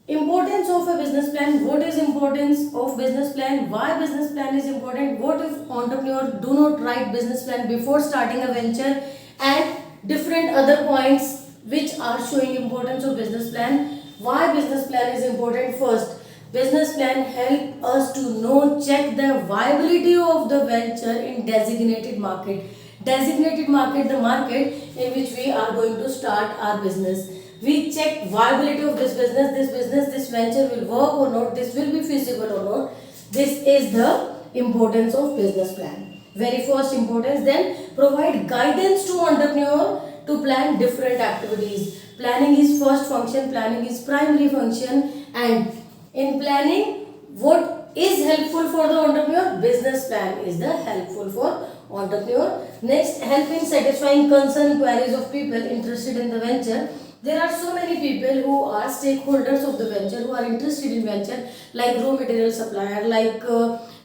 Importance of a business plan. What is importance of business plan? Why business plan is important? What if entrepreneur do not write business plan before starting a venture? And different other points which are showing importance of business plan. Why business plan is important? First, business plan help us to know, check the viability of the venture in designated market. Designated market, the market in which we are going to start our business. We check viability of this venture will work or not, this will be feasible or not. This is the importance of business plan. Very first importance. Then provide guidance to entrepreneur to plan different activities. Planning is first function, planning is primary function, and in planning, what is helpful for the entrepreneur? Business plan is the helpful for entrepreneur. Next, help in satisfying concern queries of people interested in the venture. There are so many people who are stakeholders of the venture, who are interested in venture, like raw material supplier, like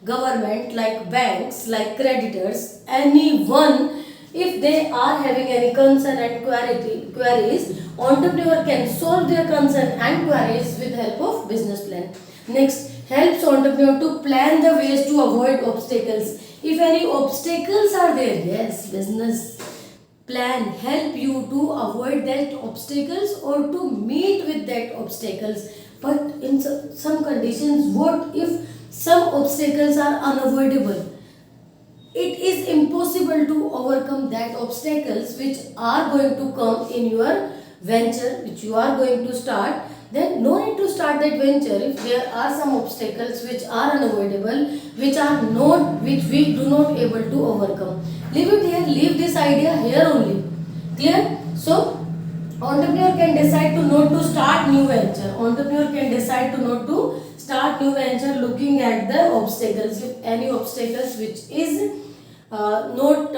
government, like banks, like creditors, anyone. If they are having any concern and queries, entrepreneur can solve their concern and queries with help of business plan. Next, helps entrepreneur to plan the ways to avoid obstacles. If any obstacles are there, yes, business plan help you to avoid that obstacles or to meet with that obstacles. But in some conditions, what if some obstacles are unavoidable? It is impossible to overcome that obstacles which are going to come in your venture which you are going to start. Then no need to start that venture if there are some obstacles which are unavoidable, which we do not able to overcome. Leave it here, leave this idea here only. Clear? So entrepreneur can decide to not to start new venture. Entrepreneur can decide to not to start new venture looking at the obstacles. If any obstacles which is not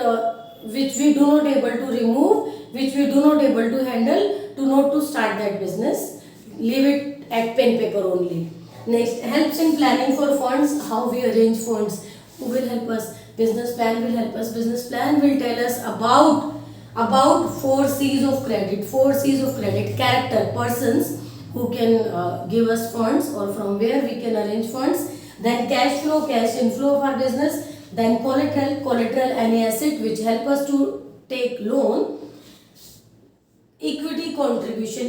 which we do not able to remove, which we do not able to handle, to not to start that business. Leave it at pen paper only. Next, helps in planning for funds. How we arrange funds? Who will help us? Business plan will help us. Business plan will tell us about 4 C's of credit. 4 C's of credit: character, persons who can give us funds or from where we can arrange funds. Then cash flow, cash inflow of our business. Then collateral, any asset which help us to take loan. Equity contribution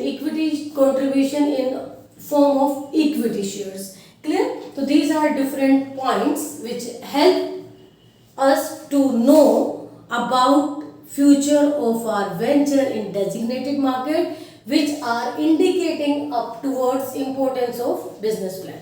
in form of equity shares. Clear? So these are different points which help us to know about future of our venture in designated market, which are indicating up towards importance of business plan.